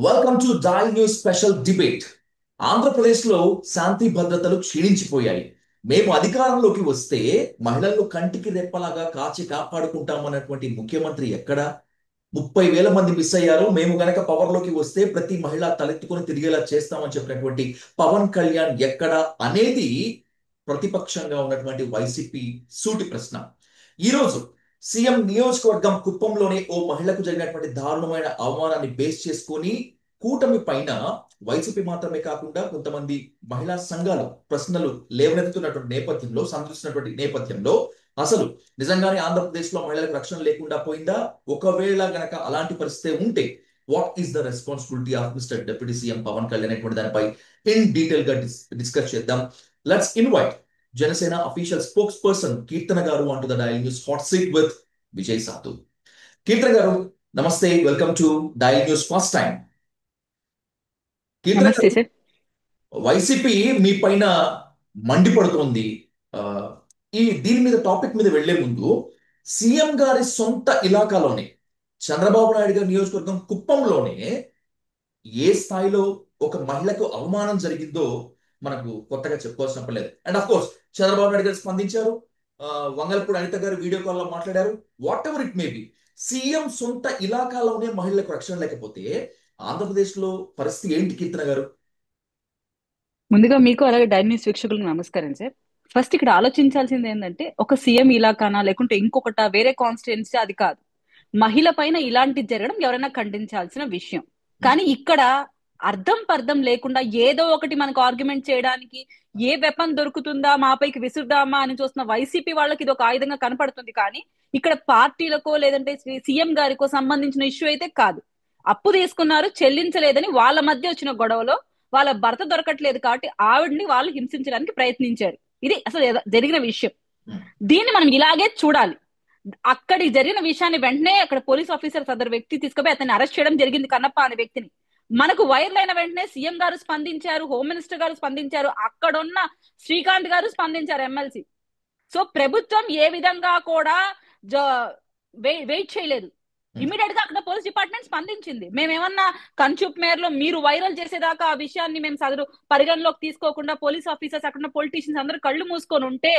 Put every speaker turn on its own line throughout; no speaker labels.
Welcome to Dial news special debate. ఆంధ్రప్రదేశ్లో శాంతి భద్రతలు క్షీణించిపోయాయి. మేము అధికారంలోకి వస్తే మహిళలను కంటికి రెప్పలాగా కాచి కాపాడుకుంటామన్నటువంటి ముఖ్యమంత్రి ఎక్కడ? 30,000 మంది మిస్ అయ్యారు. మేము గనక పవర్ లోకి వస్తే ప్రతి మహిళ తలెత్తుకొని తిరిగేలా చేస్తామని చెప్పినటువంటి పవన్ కళ్యాణ్ ఎక్కడ అనేది ప్రతిపక్షంగా ఉన్నటువంటి వైసీపీ సూటి ప్రశ్న. ఈ రోజు సీఎం నియోజకవర్గం కుప్పంలోనే ఓ మహిళకు జరిగినటువంటి దారుణమైన అవమానాన్ని బేస్ చేసుకొని కూటమి పైన వైసీపీ మాత్రమే కాకుండా కొంతమంది మహిళా సంఘాలు ప్రశ్నలు లేవనెత్తుతున్నటువంటి నేపథ్యంలో, సందర్శిస్తున్నటువంటి నేపథ్యంలో అసలు నిజంగానే ఆంధ్రప్రదేశ్ లో మహిళలకు రక్షణ లేకుండా పోయిందా? ఒకవేళ గనక అలాంటి పరిస్థితి ఉంటే what is the responsibility of mister deputy CM Pavan Kalyan అనేటువంటి దానిపై ఇన్ డీటెయిల్ గా డిస్కస్ చేద్దాం. Let's invite Janasena official spokesperson Keerthana garu అంటూ the Dial News hot seat with Vijay Sathu. Keerthana garu నమస్తే, welcome to Dial News first time. Keerthana
నమస్తే
గారు,
సార్.
వైసీపీ మీ పైన మండిపడుతోంది. ఆ, దీని మీద టాపిక్ మీద వెళ్లే ముందు సీఎం గారి సొంత ఇలాకాలోనే చంద్రబాబు నాయుడు గారి నియోజకవర్గం కుప్పంలోనే ఏ స్థాయిలో ఒక మహిళకు అవమానం జరిగిందో మనకు కొత్తగా చెప్పుకోవాల్సిన పని లేదు. And of course Chandrababu Naidu గారు స్పందించారు. ఆ, వంగలపూడి అనిత గారు వీడియో కాల్ లో మాట్లాడారు. What ever it may be, CM సొంత ఇలాకాలోనే మహిళలకు రక్షణ లేకపోతే ఆంధ్రప్రదేశ్ లో పరిస్థితి ఏంటి కీర్తన గారు?
ముందుగా మీకు అలాగే డైన్ న్యూస్ వీక్షకులకు నమస్కారం సార్. ఫస్ట్ ఇక్కడ ఆలోచించాల్సింది ఏంటంటే ఒక సీఎం ఇలాకానా లేకుంటే ఇంకొకట వేరే కాన్స్టిట్యున్సీ అది కాదు. మహిళ పైన ఇలాంటిది జరగడం ఎవరైనా ఖండించాల్సిన విషయం. కానీ ఇక్కడ అర్థం పర్థం లేకుండా ఏదో ఒకటి మనకు ఆర్గ్యుమెంట్ చేయడానికి ఏ వెపన్ దొరుకుతుందా మాపైకి విసురుదామా అని చూస్తున్న వైసీపీ వాళ్ళకి ఇది ఒక ఆయుధంగా కనపడుతుంది. కానీ ఇక్కడ పార్టీలకో లేదంటే సీఎం గారికో సంబంధించిన ఇష్యూ అయితే కాదు. అప్పు తీసుకున్నారు, చెల్లించలేదని వాళ్ళ మధ్య వచ్చిన గొడవలో వాళ్ళ భర్త దొరకట్లేదు కాబట్టి ఆవిడ్ని వాళ్ళు హింసించడానికి ప్రయత్నించారు. ఇది అసలు జరిగిన విషయం. దీన్ని మనం ఇలాగే చూడాలి. అక్కడి జరిగిన విషయాన్ని వెంటనే అక్కడ పోలీస్ ఆఫీసర్ సదరు వ్యక్తి తీసుకుపోయి అతన్ని అరెస్ట్ చేయడం జరిగింది, కన్నప్ప అనే వ్యక్తిని. మనకు వైరల్ అయిన వెంటనే సీఎం గారు స్పందించారు, హోమ్ మినిస్టర్ గారు స్పందించారు, అక్కడున్న శ్రీకాంత్ గారు స్పందించారు, ఎమ్మెల్సీ. సో ప్రభుత్వం ఏ విధంగా కూడా వెయిట్ చేయలేదు. ఇమీడియట్ గా అక్కడ పోలీస్ డిపార్ట్మెంట్ స్పందించింది. మేమేమన్నా కన్చూప్ మేరలో మీరు వైరల్ చేసేదాకా ఆ విషయాన్ని మేము సదరు పరిగణలోకి తీసుకోకుండా పోలీస్ ఆఫీసర్స్ అక్కడ పొలిటీషియన్స్ అందరూ కళ్ళు మూసుకొని ఉంటే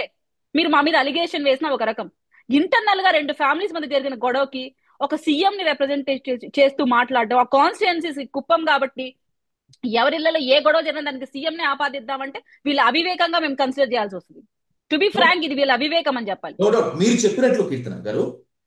మీరు మా మీద అలిగేషన్ వేసిన ఒక రకం. ఇంటర్నల్ గా రెండు ఫ్యామిలీస్ మధ్య జరిగిన గొడవకి ఒక సీఎం ని రిప్రజెంట్ చేస్తూ మాట్లాడడం, ఆ కాన్స్టిట్యున్సీ కుప్పం కాబట్టి ఎవరిళ్లలో ఏ గొడవ జరిగిన దానికి సీఎం ని ఆపాదిద్దామంటే వీళ్ళు అవివేకంగా మేము కన్సిడర్ చేయాల్సి వస్తుంది. టు బి ఫ్రాంక్, ఇది వీళ్ళ అవివేకం అని చెప్పాలి.
నో డౌట్ మీరు చెప్పినట్లు కీర్తన గారు,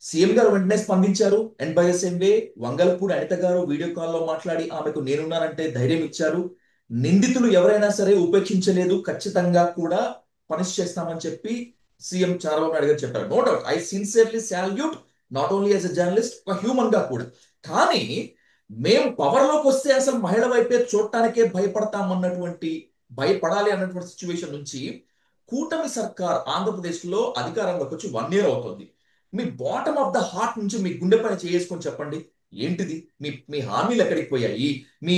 సీఎం గారు వెంటనే స్పందించారు. And by the same way Vangalapudi Anitha గారు వీడియో కాల్ లో మాట్లాడి ఆమెకు నేనున్నానంటే ధైర్యం ఇచ్చారు. నిందితులు ఎవరైనా సరే ఉపేక్షించలేదు, ఖచ్చితంగా కూడా పనిష్ చేస్తామని చెప్పి సీఎం చంద్రబాబు నాయుడు గారు చెప్పారు. No doubt, I sincerely salute, not only as a journalist, ఒక హ్యూమన్ గా కూడా. కానీ మేము పవర్ లోకి వస్తే అసలు మహిళ వైపే చూడటానికే భయపడతామన్నటువంటి, భయపడాలి అన్నటువంటి సిచ్యువేషన్ నుంచి కూటమి సర్కార్ ఆంధ్రప్రదేశ్ లో అధికారంలోకి వచ్చి 1 year అవుతుంది. మీ బాటమ్ ఆఫ్ ద హార్ట్ నుంచి మీ గుండె పైన చేసుకొని చెప్పండి, ఏంటిది? మీ మీ హామీలు ఎక్కడికి పోయాయి? మీ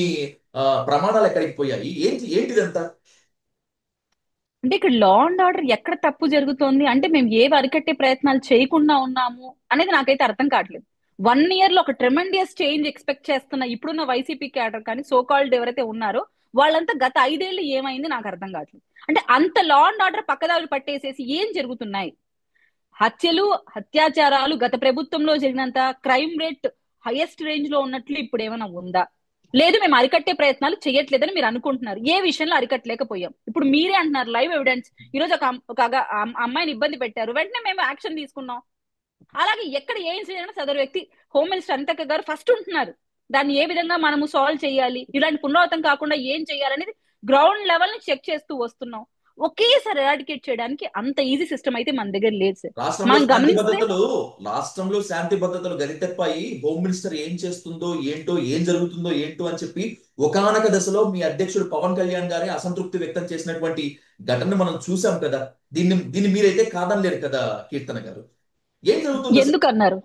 ప్రమాణాలు ఎక్కడికి పోయాయి? ఏంటిదంతా?
అంటే ఇక్కడ లా అండ్ ఆర్డర్ ఎక్కడ తప్పు జరుగుతోంది అంటే మేము ఏవి అరికట్టే ప్రయత్నాలు చేయకుండా ఉన్నాము అనేది నాకైతే అర్థం కావట్లేదు. 1 year లో ఒక ట్రెమెండియస్ చేంజ్ ఎక్స్పెక్ట్ చేస్తున్న ఇప్పుడున్న వైసీపీ క్యాడర్ కానీ సో కాల్డ్ ఎవరైతే ఉన్నారో వాళ్ళంతా గత 5 ఏళ్ళు ఏమైంది నాకు అర్థం కావట్లేదు. అంటే అంత లా అండ్ ఆర్డర్ పక్కదారులు పట్టేసేసి ఏం జరుగుతున్నాయి? హత్యలు, అత్యాచారాలు గత ప్రభుత్వంలో జరిగినంత క్రైమ్ రేట్ హైయెస్ట్ రేంజ్ లో ఉన్నట్లు ఇప్పుడు ఏమైనా ఉందా? లేదు, మేము అరికట్టే ప్రయత్నాలు చేయట్లేదని మీరు అనుకుంటున్నారు. ఏ విషయంలో అరికట్టలేకపోయాం? ఇప్పుడు మీరే అంటున్నారు లైవ్ ఎవిడెన్స్. ఈ రోజు ఒక అమ్మాయిని ఇబ్బంది పెట్టారు, వెంటనే మేము యాక్షన్ తీసుకున్నాం. అలాగే ఎక్కడ ఏ ఇన్సిడెంట్ సదరు వ్యక్తి హోమ్ మినిస్టర్ అనితక్క గారు ఫస్ట్ ఉంటున్నారు. దాన్ని ఏ విధంగా మనము సాల్వ్ చేయాలి, ఇలాంటి పునరావృతం కాకుండా ఏం చేయాలనేది గ్రౌండ్ లెవెల్ ని చెక్ చేస్తూ వస్తున్నాం. ఒకేసారి ఎరాడికేట్ చేయడానికి అంత ఈజీ సిస్టమ్ అయితే మన దగ్గర లేదు సార్.
రాష్ట్రంలో
మనం
శాంతి
గమనిస్తే
భద్రతలు రాష్ట్రంలో శాంతి భద్రతలు గరితెప్పాయి. హోమ్ మినిస్టర్ ఏం చేస్తుందో ఏంటో, ఏం జరుగుతుందో ఏంటో అని చెప్పి ఒకానొక దశలో మీ అధ్యక్షుడు పవన్ కళ్యాణ్ గారే అసంతృప్తి వ్యక్తం చేసినటువంటి ఘటన మనం చూసాం కదా. దీన్ని దీన్ని మీరైతే కాదనలేరు కదా కీర్తన గారు. ఏం జరుగుతుంది అసలు?
ఎందుకన్నారు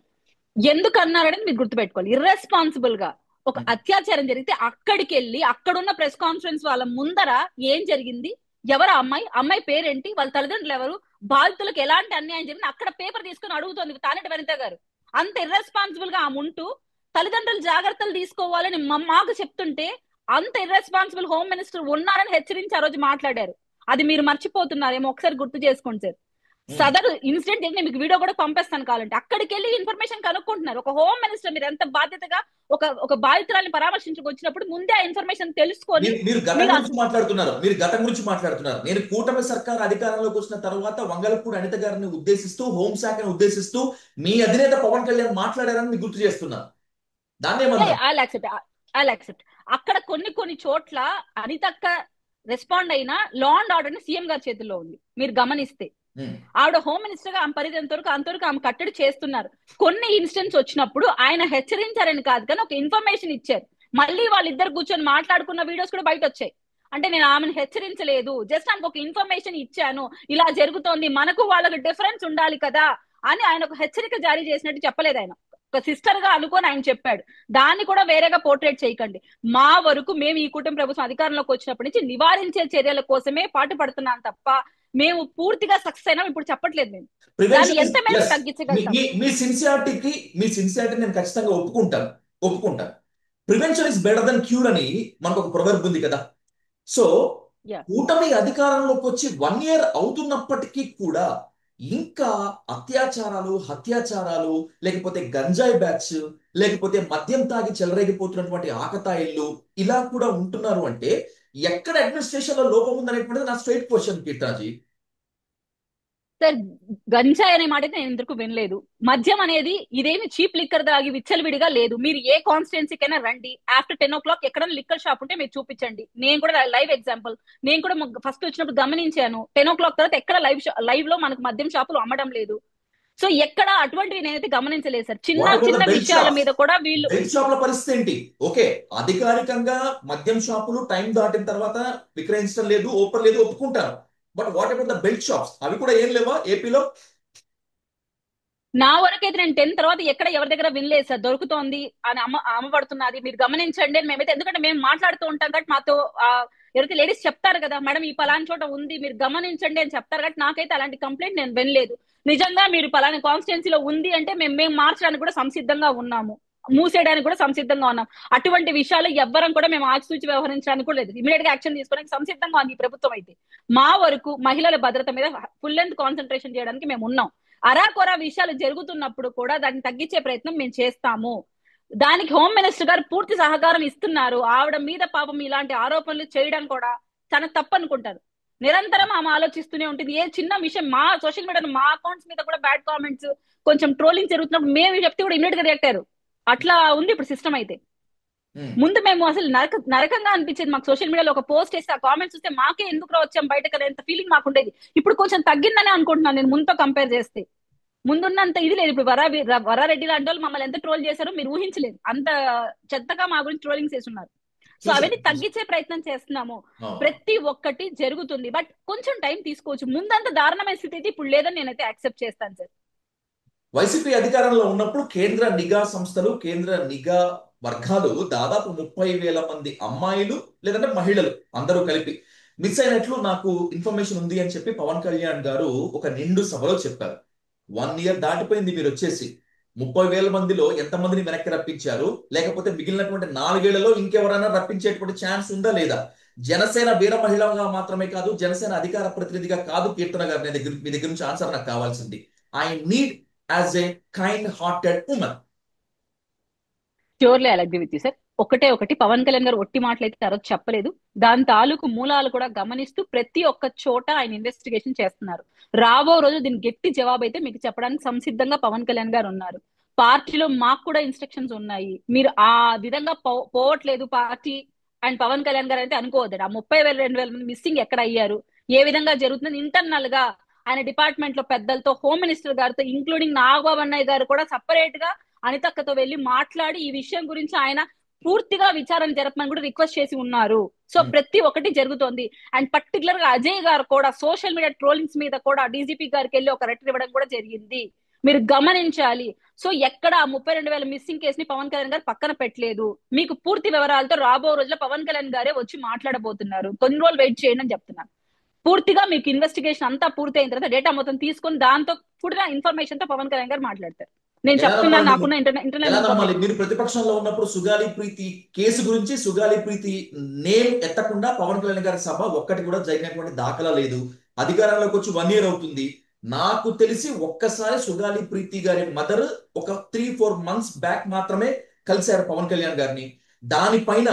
ఎందుకన్నారని మీరు గుర్తుపెట్టుకోవాలి. ఇర్రెస్పాన్సిబుల్ గా ఒక అత్యాచారం జరిగితే అక్కడికి వెళ్ళి అక్కడున్న ప్రెస్ కాన్ఫరెన్స్ వాళ్ళ ముందర ఏం జరిగింది, ఎవరు అమ్మాయి, అమ్మాయి పేరేంటి, వాళ్ళ తల్లిదండ్రులు ఎవరు, బాధితులకు ఎలాంటి అన్యాయం జరిగింది అక్కడ పేపర్ తీసుకుని అడుగుతోంది తానేటి వనిత గారు. అంత ఇర్రెస్పాన్సిబుల్ గా ఆమె ఉంటూ తల్లిదండ్రులు జాగ్రత్తలు తీసుకోవాలని మాకు చెప్తుంటే అంత ఇర్రెస్పాన్సిబుల్ హోమ్ మినిస్టర్ ఉన్నారని హెచ్చరించి ఆ రోజు మాట్లాడారు. అది మీరు మర్చిపోతున్నారేమో, ఒకసారి గుర్తు చేసుకోండి సార్.
ఉమ్.
సదరు ఇన్సిడెంట్ జరిగిన మీకు వీడియో కూడా పంపిస్తాను కావాలంటే. అక్కడికి వెళ్ళి ఇన్ఫర్మేషన్ కనుక్కుంటున్నారు. ఒక హోమ్ మినిస్టర్ మీరు ఎంత బాధ్యతగా ఒక ఒక బాధితురాల్ని పరామర్శించుకు వచ్చినప్పుడు ముందే ఆ ఇన్ఫర్మేషన్ తెలుసుకొని
మీరు గతం
మీరు
గురించి మాట్లాడుతున్నారు, మీరు గతం గురించి మాట్లాడుతున్నారు. నేను కూటమి సర్కార్ అధికారంలోకి వచ్చిన తర్వాత వంగలపూడి అనిత గారిని ఉద్దేశిస్తూ, హోంశాఖను ఉద్దేశిస్తూ మీ అధినేత పవన్ కళ్యాణ్ మాట్లాడారని మీకు గుర్తు చేస్తున్నారు. దాన్ని ఏమన్నారు?
యాక్సెప్ట్. అక్కడ కొన్ని కొన్ని చోట్ల అనితక్క రెస్పాండ్ అయినా లా అండ్ ఆర్డర్ సీఎం గారి చేతుల్లో ఉంది. మీరు గమనిస్తే
ఉమ్.
ఆవిడ హోమ్ మినిస్టర్ గా ఆమె పరిధి అంతవరకు ఆమె కట్టడి చేస్తున్నారు. కొన్ని ఇన్సిడెంట్స్ వచ్చినప్పుడు ఆయన హెచ్చరించారని కాదు కానీ ఒక ఇన్ఫర్మేషన్ ఇచ్చారు. మళ్ళీ వాళ్ళిద్దరు కూర్చొని మాట్లాడుకున్న వీడియోస్ కూడా బయట వచ్చాయి. అంటే నేను ఆమెను హెచ్చరించలేదు, జస్ట్ ఆమెకు ఒక ఇన్ఫర్మేషన్ ఇచ్చాను, ఇలా జరుగుతోంది, మనకు వాళ్ళకి డిఫరెన్స్ ఉండాలి కదా అని ఆయన ఒక హెచ్చరిక జారీ చేసినట్టు చెప్పలేదు. ఆయన ఒక సిస్టర్ గా అనుకొని ఆయన చెప్పాడు. దాన్ని కూడా వేరేగా పోర్ట్రేట్ చేయకండి. మా వరకు మేము ఈ కుటుంబ ప్రభుత్వం అధికారంలోకి వచ్చినప్పటి నుంచి నివారించే చర్యల కోసమే పాటుపడుతున్నాం తప్ప మేము పూర్తిగా సక్సెస్ అయినా ఇప్పుడు చెప్పట్లేదు. మేము దాన్ని
ప్రివెన్షన్ ఇస్
ఎంత మేరకు
ప్లస్.
తగ్గించగలుగుతాం.
మీ సిన్సియారిటీకి, మీ సిన్సియారిటీ నేను ఖచ్చితంగా ఒప్పుకుంటాను. Prevention is better then cure అని మనకు ఒక ప్రొవర్బ్ ఉంది కదా. సో
యా
కూటమి అధికారంలోకి వచ్చి 1 year అవుతున్నప్పటికీ కూడా ఇంకా అత్యాచారాలు, హత్యాచారాలు, లేకపోతే గంజాయి బ్యాచ్, లేకపోతే మద్యం తాగి చెలరేగిపోతున్నటువంటి ఆకతాయిలు ఇలా కూడా ఉంటున్నారు అంటే ఎక్కడ అడ్మినిస్ట్రేషన్ లో లోపం ఉందనేటువంటిది నా స్ట్రైట్ క్వశ్చన్ కీర్తనాజీ.
సార్, గంజాయి అనే మాట అయితే నేను ఇంతకు వినలేదు. మద్యం అనేది ఇదేమి చీప్ లిక్కర్ దాగి విచ్చలవిడిగా లేదు. మీరు ఏ కాన్స్టిట్యున్సీకైనా రండి, ఆఫ్టర్ 10 o'clock ఎక్కడైనా లిక్కర్ షాప్ ఉంటే మీరు చూపించండి. నేను కూడా లైవ్ ఎగ్జాంపుల్, నేను కూడా ఫస్ట్ వచ్చినప్పుడు గమనించాను. 10 o'clock తర్వాత ఎక్కడ లైవ్ లో మనకు మద్యం షాపులు అమ్మడం లేదు. సో ఎక్కడ అటువంటివి నేనైతే గమనించలేదు సార్. చిన్న
వాట్ అబౌట్ ద
చిన్న
బెల్ట్
విషయాల
షాప్స్?
మీద కూడా వీళ్ళు
బెల్ట్ షాపుల పరిస్థితి ఏంటి? ఓకే, అధికారికంగా మద్యం షాపులు టైం దాటిన తర్వాత విక్రయించడం లేదు, ఓపెన్ లేదు, ఒప్పుకుంటారు. But what about the belt shops? అవి కూడా ఏం లేవా ఏపీలో?
నా వరకైతే నేను 10 తర్వాత ఎక్కడ ఎవరి దగ్గర వినలేదు సార్. దొరుకుతోంది అని అమ్మబడుతున్నది మీరు గమనించండి అని మేమైతే, ఎందుకంటే మేము మాట్లాడుతూ ఉంటాం కాబట్టి మాతో ఎవరైతే లేడీస్ చెప్తారు కదా, మేడం ఈ పలానా చోట ఉంది మీరు గమనించండి అని చెప్తారు కాబట్టి నాకైతే అలాంటి కంప్లైంట్ నేను వినలేదు. నిజంగా మీరు పలానా కాన్స్టిట్యున్సీలో ఉంది అంటే మేము మార్చడానికి కూడా సంసిద్ధంగా ఉన్నాము, మూసేయడానికి కూడా సంసిద్ధంగా ఉన్నాం. అటువంటి విషయాలు ఎవ్వరం కూడా మేము ఆచితూచి వ్యవహరించడానికి కూడా లేదు. ఇమీడియట్ గా యాక్షన్ తీసుకోవడానికి సంసిద్ధంగా ఉంది ఈ ప్రభుత్వం అయితే. మా వరకు మహిళల భద్రత మీద ఫుల్ లెంత్ కాన్సన్ట్రేషన్ చేయడానికి మేము ఉన్నాం. అరాకొరా విషయాలు జరుగుతున్నప్పుడు కూడా దాన్ని తగ్గించే ప్రయత్నం మేము చేస్తాము. దానికి హోమ్ మినిస్టర్ గారు పూర్తి సహకారం ఇస్తున్నారు. ఆవిడ మీద పాపం ఇలాంటి ఆరోపణలు చేయడం కూడా చాలా తప్పు అనుకుంటారు. నిరంతరం ఆమె ఆలోచిస్తూనే ఉంటుంది. ఏ చిన్న విషయం మా సోషల్ మీడియాలో మా అకౌంట్స్ మీద కూడా బ్యాడ్ కామెంట్స్, కొంచెం ట్రోలింగ్ జరుగుతున్నప్పుడు మేము చెప్తే కూడా ఇమీడియట్ గా రియాక్ట్ అయ్యారు. అట్లా ఉంది ఇప్పుడు సిస్టమ్ అయితే. ముందు మేము అసలు నరకంగా అనిపించేది మాకు. సోషల్ మీడియాలో ఒక పోస్ట్ వేస్తే ఆ కామెంట్స్ చూస్తే మాకే ఎందుకు వచ్చాం బయట కదా ఎంత ఫీలింగ్ మాకు ఉండేది. ఇప్పుడు కొంచెం తగ్గిందని అనుకుంటున్నాను నేను ముందుతో కంపేర్ చేస్తే. ముందున్నంత ఇది లేదు. ఇప్పుడు వరారెడ్డి లాంటి వాళ్ళు మమ్మల్ని ఎంత ట్రోల్ చేశారో మీరు ఊహించలేదు. అంత చెత్తగా మా గురించి ట్రోలింగ్స్ చేస్తున్నారు. సో అవన్నీ తగ్గించే ప్రయత్నం చేస్తున్నాము. ప్రతి ఒక్కటి జరుగుతుంది, బట్ కొంచెం టైం తీసుకోవచ్చు. ముందంత దారుణమైన స్థితి అయితే ఇప్పుడు లేదని నేనైతే యాక్సెప్ట్ చేస్తాను సార్.
వైసీపీ అధికారంలో ఉన్నప్పుడు కేంద్ర నిఘా సంస్థలు, కేంద్ర నిఘా వర్గాలు దాదాపు 30,000 మంది అమ్మాయిలు లేదంటే మహిళలు అందరూ కలిపి మిస్ అయినట్లు నాకు ఇన్ఫర్మేషన్ ఉంది అని చెప్పి పవన్ కళ్యాణ్ గారు ఒక నిండు సభలో చెప్పారు. 1 year దాటిపోయింది, మీరు వచ్చేసి 30,000 మందిలో ఎంతమందిని వెనక్కి రప్పించారు, లేకపోతే మిగిలినటువంటి 4 ఏళ్లలో ఇంకెవరైనా రప్పించేటువంటి ఛాన్స్ ఉందా లేదా? జనసేన వీర మహిళగా మాత్రమే కాదు, జనసేన అధికార ప్రతినిధిగా కాదు కీర్తన గారు, మీ దగ్గర నుంచి ఆన్సర్ నాకు కావాల్సింది. I need as a kind hearted women.
Surely I agree with you sir. ఒకటి పవన్ కళ్యాణ్ గారు ఒట్టి మాటలైతే తర్వాత చెప్పలేదు. దాని తాలూకు మూలాలు కూడా గమనిస్తూ ప్రతి ఒక్క చోట ఆయన ఇన్వెస్టిగేషన్ చేస్తున్నారు. రాబో రోజు దీనికి గట్టి జవాబు అయితే మీకు చెప్పడానికి సంసిద్ధంగా పవన్ కళ్యాణ్ గారు ఉన్నారు. పార్టీలో మాకు కూడా ఇన్స్ట్రక్షన్స్ ఉన్నాయి. మీరు ఆ విధంగా పోవట్లేదు పార్టీ అండ్ పవన్ కళ్యాణ్ గారు అయితే అనుకోవద్దు. ఆ 30,000-2,000 మంది మిస్సింగ్ ఎక్కడ అయ్యారు, ఏ విధంగా జరుగుతుంది ఇంటర్నల్ గా ఆయన డిపార్ట్మెంట్ లో పెద్దలతో, హోమ్ మినిస్టర్ గారితో, ఇంక్లూడింగ్ నాగబాబు అన్నయ్య గారు కూడా సపరేట్ గా అనితక్కతో వెళ్లి మాట్లాడి ఈ విషయం గురించి ఆయన పూర్తిగా విచారణ జరపమని కూడా రిక్వెస్ట్ చేసి ఉన్నారు. సో ప్రతి ఒక్కటి జరుగుతోంది. అండ్ పర్టికులర్ గా అజయ్ గారు కూడా సోషల్ మీడియా ట్రోలింగ్స్ మీద కూడా డీజీపీ గారికి వెళ్ళి ఒక లెటర్ ఇవ్వడం కూడా జరిగింది. మీరు గమనించాలి. సో ఎక్కడ 32,000 మిస్సింగ్ కేసుని పవన్ కళ్యాణ్ గారు పక్కన పెట్టలేదు. మీకు పూర్తి వివరాలతో రాబో రోజుల్లో పవన్ కళ్యాణ్ గారే వచ్చి మాట్లాడబోతున్నారు. కొన్ని రోజులు వెయిట్ చేయండి అని చెప్తున్నాను. పూర్తిగా మీకు ఇన్వెస్టిగేషన్ అంతా పూర్తి అయిన తర్వాత డేటా మొత్తం తీసుకొని దాంతో కూడిన ఇన్ఫర్మేషన్ తో పవన్ కళ్యాణ్ గారు మాట్లాడతారు. నేను
ఎలా
చెప్తున్నాను,
నమ్మాలి
నాకున్న ఇంటర్నల్
ఎలా నమ్మాలి?
ఇన్ఫర్మేషన్.
మీరు ప్రతిపక్షంలో ఉన్నప్పుడు సుగాలి ప్రీతి కేసు గురించి సుగాలి ప్రీతి నేమ్ ఎత్తకుండా పవన్ కళ్యాణ్ గారి సభ ఒక్కటి కూడా జరిగినటువంటి దాఖలా లేదు. అధికారంలోకి వచ్చి 1 year అవుతుంది. నాకు తెలిసి ఒక్కసారి సుగాలి ప్రీతి గారి మదర్ ఒక 3-4 months బ్యాక్ మాత్రమే కలిశారు పవన్ కళ్యాణ్ గారిని. దానిపైన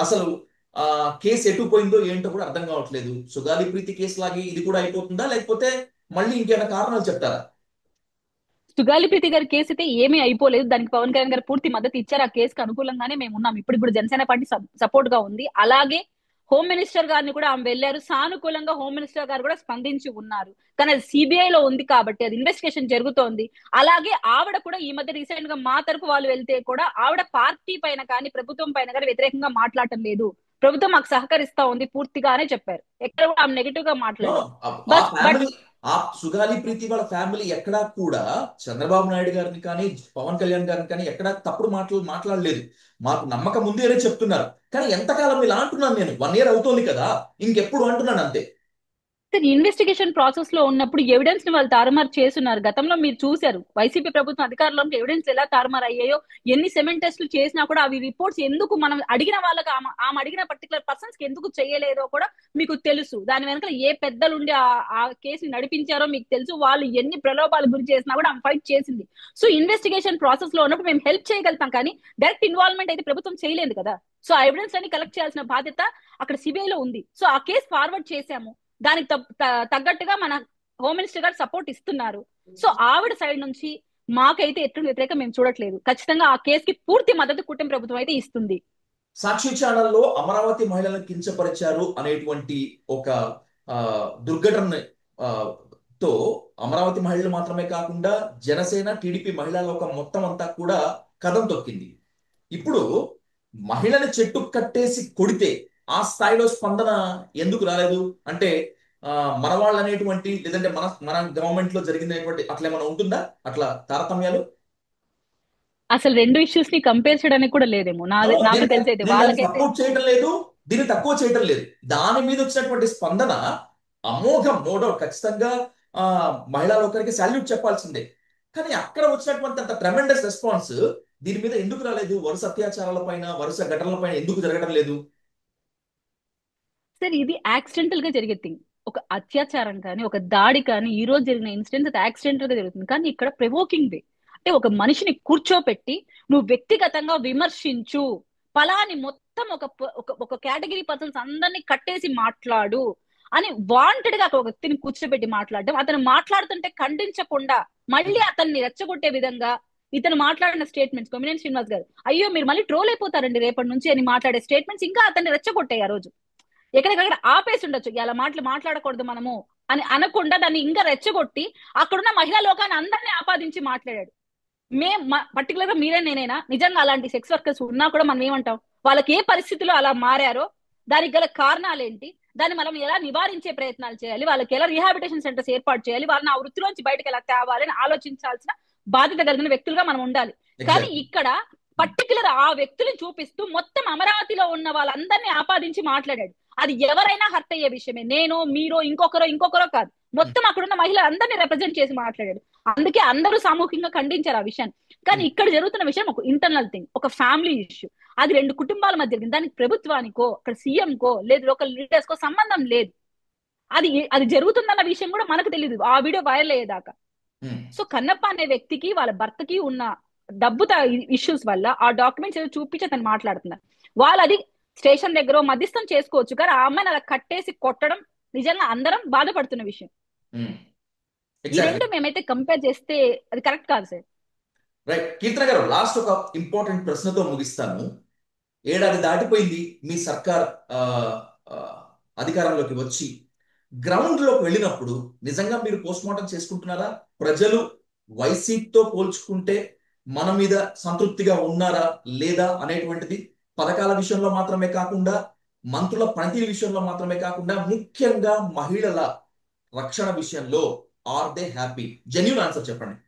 అసలు ఆ కేసు ఎటు పోయిందో ఏంటో కూడా అర్థం కావట్లేదు. సుగాలి ప్రీతి కేసు లాగే ఇది కూడా అయిపోతుందా, లేకపోతే మళ్ళీ ఇంకేమైనా కారణాలు చెప్తారా?
సుగాలి ప్రీతి గారి కేసు అయితే ఏమీ అయిపోలేదు. దానికి పవన్ కళ్యాణ్ గారు పూర్తి మద్దతు ఇచ్చారు. ఆ కేసుకు అనుకూలంగానే మేము ఉన్నాం. ఇప్పుడు కూడా జనసేన పార్టీ సపోర్ట్ గా ఉంది. అలాగే హోమ్ మినిస్టర్ గారిని కూడా ఆమె వెళ్లారు. సానుకూలంగా హోమ్ మినిస్టర్ గారు కూడా స్పందించి ఉన్నారు. కానీ అది సిబిఐ లో ఉంది కాబట్టి అది ఇన్వెస్టిగేషన్ జరుగుతోంది. అలాగే ఆవిడ కూడా ఈ మధ్య రీసెంట్ గా మా తరపు వాళ్ళు వెళ్తే కూడా ఆవిడ పార్టీ పైన కానీ ప్రభుత్వం పైన కానీ వ్యతిరేకంగా మాట్లాడటం లేదు. ప్రభుత్వం మాకు సహకరిస్తా ఉంది పూర్తిగానే చెప్పారు. ఎక్కడ కూడా ఆమె నెగిటివ్ గా
నో,
మాట్లాడలేదు.
ఆ
బట్
ఫ్యామిలీ, ఆ సుగాలి ప్రీతి వాళ్ళ ఫ్యామిలీ ఎక్కడా కూడా చంద్రబాబు నాయుడు గారిని కానీ పవన్ కళ్యాణ్ గారిని కానీ ఎక్కడా తప్పుడు మాటలు మాట్లాడలేదు. మాకు నమ్మకం ఉంది అనే చెప్తున్నారు. కానీ ఎంతకాలం ఇలా అంటున్నాను నేను? 1 year అవుతోంది కదా, ఇంకెప్పుడు అంటున్నాను అంతే.
ఇన్వెస్టిగేషన్ ప్రాసెస్ లో ఉన్నప్పుడు ఎవిడెన్స్ ని వాళ్ళు తారుమారు చేస్తున్నారు. గతంలో మీరు చూశారు వైసీపీ ప్రభుత్వం అధికారంలో ఉంటే ఎవిడెన్స్ ఎలా తారుమారు అయ్యాయో. ఎన్ని సెమెన్ టెస్టులు చేసినా కూడా అవి రిపోర్ట్స్ ఎందుకు మనం అడిగిన వాళ్ళకి ఆమె అడిగిన పర్టికులర్ పర్సన్స్ కి ఎందుకు చేయలేదో కూడా మీకు తెలుసు. దాని వెనక ఏ పెద్దలు ఉండి ఆ కేసుని నడిపించారో మీకు తెలుసు. వాళ్ళు ఎన్ని ప్రలోభాలు గురి చేసినా కూడా ఆమె ఫైట్ చేసింది. సో ఇన్వెస్టిగేషన్ ప్రాసెస్ లో ఉన్నప్పుడు మేము హెల్ప్ చేయగలుగుతాం, కానీ డైరెక్ట్ ఇన్వాల్వ్మెంట్ అయితే ప్రభుత్వం చేయలేదు కదా. సో ఆ ఎవిడెన్స్ అన్ని కలెక్ట్ చేయాల్సిన బాధ్యత అక్కడ సిబిఐ లో ఉంది. సో ఆ కేసు ఫార్వర్డ్ చేశాము. దానికి తగ్గట్టుగా మన హోమ్ మినిస్టర్ గారు సపోర్ట్ ఇస్తున్నారు. సో ఆవిడ సైడ్ నుంచి మాకైతే ఎటువంటి వ్యతిరేకం మేము చూడట్లేదు. ఖచ్చితంగా ఆ కేసుకి పూర్తి మద్దతు కూటమి ప్రభుత్వం అయితే ఇస్తుంది.
సాక్షి ఛానల్లో అమరావతి మహిళలను కించపరిచారు అనేటువంటి ఒక ఆ, దుర్ఘటన ఆ, తో అమరావతి మహిళలు మాత్రమే కాకుండా జనసేన టీడీపీ మహిళా లోకం మొత్తం అంతా కూడా కదం తొక్కింది. ఇప్పుడు మహిళని చెట్టు కట్టేసి కొడితే ఆ స్థాయిలో స్పందన ఎందుకు రాలేదు? అంటే ఆ, మన వాళ్ళు అనేటువంటి, లేదంటే మన మన గవర్నమెంట్ లో జరిగినటువంటి అట్లా ఏమైనా ఉంటుందా, అట్లా తారతమ్యాలు?
అసలు రెండు ఇష్యూస్ ని కంపేర్ చేయడానికి కూడా లేదేమో
No,
నాకు తెలిసి అయితే
నేను దాన్ని
వాళ్ళకైతే.
సపోర్ట్ చేయటం లేదు, దీన్ని తక్కువ చేయటం లేదు. దాని మీద వచ్చినటువంటి స్పందన అమోఘం, నో డౌట్. ఖచ్చితంగా ఆ మహిళా లోకానికి సాల్యూట్ చెప్పాల్సిందే. కానీ అక్కడ వచ్చినటువంటి అంత ట్రెమెండస్ రెస్పాన్స్ దీని మీద ఎందుకు రాలేదు? వరుస అత్యాచారాల పైన, వరుస ఘటనల పైన ఎందుకు జరగడం లేదు?
సరే, ఇది యాక్సిడెంటల్ గా జరిగే థింగ్. ఒక అత్యాచారం కానీ ఒక దాడి కానీ ఈ రోజు జరిగిన ఇన్సిడెంట్ అది యాక్సిడెంటల్ గా జరుగుతుంది. కానీ ఇక్కడ ప్రవోకింగ్ వే, అంటే ఒక మనిషిని కూర్చోపెట్టి నువ్వు వ్యక్తిగతంగా విమర్శించు, ఫలాని మొత్తం ఒక కేటగిరీ పర్సన్స్ అందరినీ కట్టేసి మాట్లాడు అని వాంటెడ్ గా ఒక వ్యక్తిని కూర్చోబెట్టి మాట్లాడడం, అతను మాట్లాడుతుంటే ఖండించకుండా మళ్ళీ అతన్ని రెచ్చగొట్టే విధంగా ఇతను మాట్లాడిన స్టేట్మెంట్స్, కొమ్మినేని శ్రీనివాస్ గారు అయ్యో మీరు మళ్ళీ ట్రోల్ అయిపోతారండి రేపటి నుంచి అని మాట్లాడే స్టేట్మెంట్స్ ఇంకా అతన్ని రెచ్చగొట్టాయి ఆ రోజు. ఎక్కడికక్కడ ఆపేసి ఉండొచ్చు, ఇలా మాటలు మాట్లాడకూడదు మనము అని అనకుండా దాన్ని ఇంకా రెచ్చగొట్టి అక్కడున్న మహిళా లోకాన్ని అందరినీ ఆపాదించి మాట్లాడాడు. పర్టికులర్ గా మీరే నేనైనా నిజంగా అలాంటి సెక్స్ వర్కర్స్ ఉన్నా కూడా మనం ఏమంటాం? వాళ్ళకి ఏ పరిస్థితిలో అలా మారారో, దానికి గల కారణాలు ఏంటి, దాన్ని మనం ఎలా నివారించే ప్రయత్నాలు చేయాలి, వాళ్ళకి ఎలా రీహాబిటేషన్ సెంటర్స్ ఏర్పాటు చేయాలి, వాళ్ళని ఆ వృత్తిలోంచి బయటకు ఎలా తేవాలి అని ఆలోచించాల్సిన బాధ్యత కలిగిన వ్యక్తులుగా మనం ఉండాలి. కానీ
ఎగ్జాక్ట్లీ.
ఇక్కడ పర్టికులర్ ఆ వ్యక్తులను చూపిస్తూ మొత్తం అమరావతిలో ఉన్న వాళ్ళందరినీ ఆపాదించి మాట్లాడాడు. అది ఎవరైనా హర్ట్ అయ్యే విషయమే. నేను, మీరు, ఇంకొకరో కాదు, మొత్తం అక్కడున్న మహిళలందరినీ రిప్రజెంట్ చేసి మాట్లాడాడు. అందుకే అందరూ సామూహికంగా ఖండించారు ఆ విషయాన్ని. కానీ ఇక్కడ జరుగుతున్న విషయం ఒక ఇంటర్నల్ థింగ్, ఒక ఫ్యామిలీ ఇష్యూ. అది రెండు కుటుంబాల మధ్య జరిగింది. దానికి ప్రభుత్వానికో అక్కడ సీఎం కో లేదు లోకల్ లీడర్స్ కో సంబంధం లేదు. అది అది జరుగుతుందన్న విషయం కూడా మనకు తెలియదు ఆ వీడియో వైరల్ అయ్యేదాకా. సో కన్నప్ప అనే వ్యక్తికి వాళ్ళ భర్తకి ఉన్న డబ్బు ఇష్యూస్ వల్ల ఆ డాక్యుమెంట్స్ ఏదో చూపించి అతను మాట్లాడుతున్నారు. వాళ్ళు అది స్టేషన్ దగ్గర మధ్యస్థం చేసుకోవచ్చు, కానీ ఆ అమ్మాయిని అలా కట్టేసి కొట్టడం నిజంగా అందరం బాధపడుతున్న విషయం. ఈ
ఎగ్జాక్ట్లీ.
రెండు మేమైతే కంపేర్ చేస్తే అది కరెక్ట్ కాదు సార్.
రైట్. కీర్తన గారు, లాస్ట్ ఒక ఇంపార్టెంట్ ప్రశ్నతో ముగిస్తాను. ఏడాది దాటిపోయింది మీ సర్కార్ ఆ, ఆ, అధికారంలోకి వచ్చి. గ్రౌండ్ లోకి వెళ్ళినప్పుడు నిజంగా మీరు పోస్ట్ మార్టం చేసుకుంటున్నారా? ప్రజలు వైసీపీతో పోల్చుకుంటే మన మీద సంతృప్తిగా ఉన్నారా లేదా అనేటువంటిది, పథకాల విషయంలో మాత్రమే కాకుండా, మంత్రుల పనితీరు విషయంలో మాత్రమే కాకుండా, ముఖ్యంగా మహిళల రక్షణ విషయంలో are they happy? Genuine answer చెప్పండి.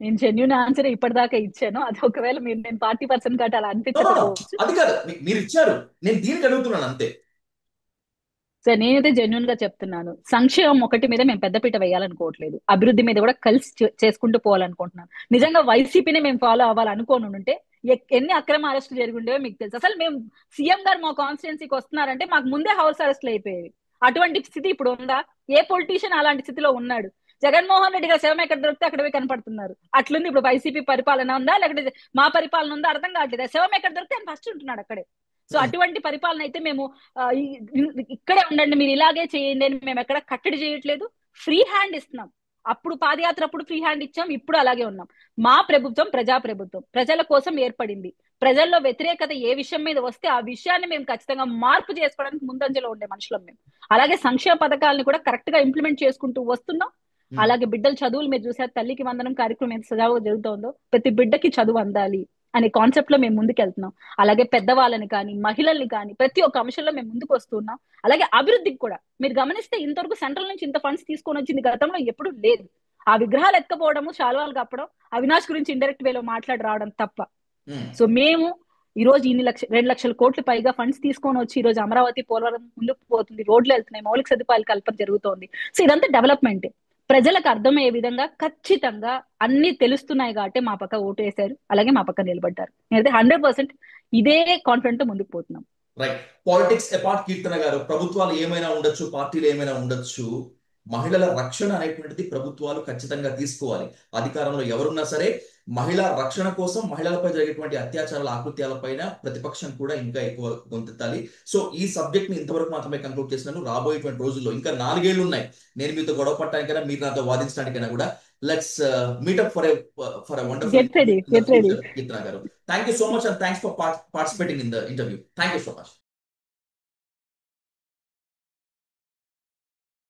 నేను జెన్యున్ ఆన్సర్ ఇప్పటిదాకా ఇచ్చాను. అది ఒకవేళ నేను పార్టీ పర్సన్ కాబట్టి అలా
నో నో నో,
అనిపించకపోవచ్చు.
అది కాదు. మీరు ఇచ్చారు, నేను దీనికి అడుగుతున్నాను అంతే.
సార్ నేనైతే జెన్యున్ గా చెప్తున్నాను, సంక్షేమం ఒకటి మీద మేము పెద్దపీట వేయాలనుకోవట్లేదు, అభివృద్ధి మీద కూడా కలిసి చేసుకుంటూ పోవాలనుకుంటున్నాను. నిజంగా వైసీపీని మేము ఫాలో అవ్వాలనుకోని ఉంటే ఎన్ని అక్రమ అరెస్టులు జరిగి ఉండేవో మీకు తెలుసు. అసలు మేము సీఎం గారు మా కాన్స్టిట్యున్సీకి వస్తున్నారంటే మాకు ముందే హౌస్ అరెస్టులు అయిపోయేవి. అటువంటి స్థితి ఇప్పుడు ఉందా? ఏ పొలిటీషియన్ అలాంటి స్థితిలో ఉన్నాడు? జగన్మోహన్ రెడ్డి గారు శవం ఎక్కడ దొరికితే అక్కడే కనపడుతున్నారు. అట్లుంది ఇప్పుడు వైసీపీ పరిపాలన. ఉందా లేకపోతే మా పరిపాలన ఉందా అర్థం కావట్లేదు. శవం ఎక్కడ దొరికితే ఆయన ఫస్ట్ ఉంటున్నాడు అక్కడే. సో అటువంటి పరిపాలన అయితే మేము ఇక్కడే ఉండండి, మీరు ఇలాగే చేయండి అని మేము ఎక్కడ కట్టడి చేయట్లేదు, ఫ్రీ హ్యాండ్ ఇస్తున్నాం. అప్పుడు పాదయాత్ర అప్పుడు ఫ్రీ హ్యాండ్ ఇచ్చాం, ఇప్పుడు అలాగే ఉన్నాం. మా ప్రభుత్వం ప్రజా ప్రభుత్వం, ప్రజల కోసం ఏర్పడింది. ప్రజల్లో వ్యతిరేకత ఏ విషయం మీద వస్తే ఆ విషయాన్ని మేము ఖచ్చితంగా మార్పు చేసుకోవడానికి ముందంజలో ఉండే మనుషులం మేము. అలాగే సంక్షేమ పథకాలను కూడా కరెక్ట్ గా ఇంప్లిమెంట్ చేసుకుంటూ వస్తున్నాం. అలాగే బిడ్డల చదువులు మీరు చూసారు, తల్లికి వందనం కార్యక్రమం ఎంత సజావుగా జరుగుతుందో, ప్రతి బిడ్డకి చదువు అందాలి అనే కాన్సెప్ట్ లో మేము ముందుకెళ్తున్నాం. అలాగే పెద్దవాళ్ళని కానీ మహిళల్ని కానీ ప్రతి ఒక్క అంశంలో మేము ముందుకు వస్తున్నాం. అలాగే అభివృద్ధికి కూడా మీరు గమనిస్తే ఇంతవరకు సెంట్రల్ నుంచి ఇంత ఫండ్స్ తీసుకొని వచ్చింది గతంలో ఎప్పుడు లేదు. ఆ విగ్రహాలు ఎత్తుకపోవడము, శాలువాలు కప్పడం, అవినాష్ గురించి ఇండైరెక్ట్ వేలో మాట్లాడి రావడం తప్ప. సో మేము ఈ రోజు 2 లక్షల కోట్లు పైగా ఫండ్స్ తీసుకొని వచ్చి ఈ రోజు అమరావతి పోలవరం ముందుకు పోతుంది, రోడ్లు వెళ్తున్నాయి, మౌలిక సదుపాయాల కల్పన జరుగుతోంది. సో ఇదంతా డెవలప్మెంట్. ప్రజలకు అర్థమయ్యే విధంగా ఖచ్చితంగా అన్ని తెలుస్తున్నాయి కాబట్టి మా పక్క ఓటు వేశారు, అలాగే మా పక్క నిలబడ్డారు. నేనైతే 100% ఇదే కాన్ఫిడెంట్ తో ముందుకు పోతున్నాం.
రైట్. పాలిటిక్స్ అపార్ట్ కీర్తన గారు, ప్రభుత్వాలు ఏమైనా ఉండొచ్చు, పార్టీలు ఏమైనా ఉండొచ్చు, మహిళల రక్షణ అనేటువంటిది ప్రభుత్వాలు ఖచ్చితంగా తీసుకోవాలి. అధికారంలో ఎవరున్నా సరే మహిళా రక్షణ కోసం, మహిళలపై జరిగేటువంటి అత్యాచారాల ఆకృత్యాలపైన ప్రతిపక్షం కూడా ఇంకా ఎక్కువ గొంతెత్తాలి. సో ఈ సబ్జెక్ట్ ని ఇంతవరకు మాత్రమే కన్క్లూడ్ చేసినాను. రాబోయేటువంటి రోజుల్లో ఇంకా 4 ఏళ్లు ఉన్నాయి నేను మీతో గొడవ పట్టడానికైనా, మీరు నాతో వాదించడానికైనా కూడా. Let's meetup for a wonderful
Get ready.
కీర్తన గారు. Thank you so much and thanks for participating in the interview. Thank you so much.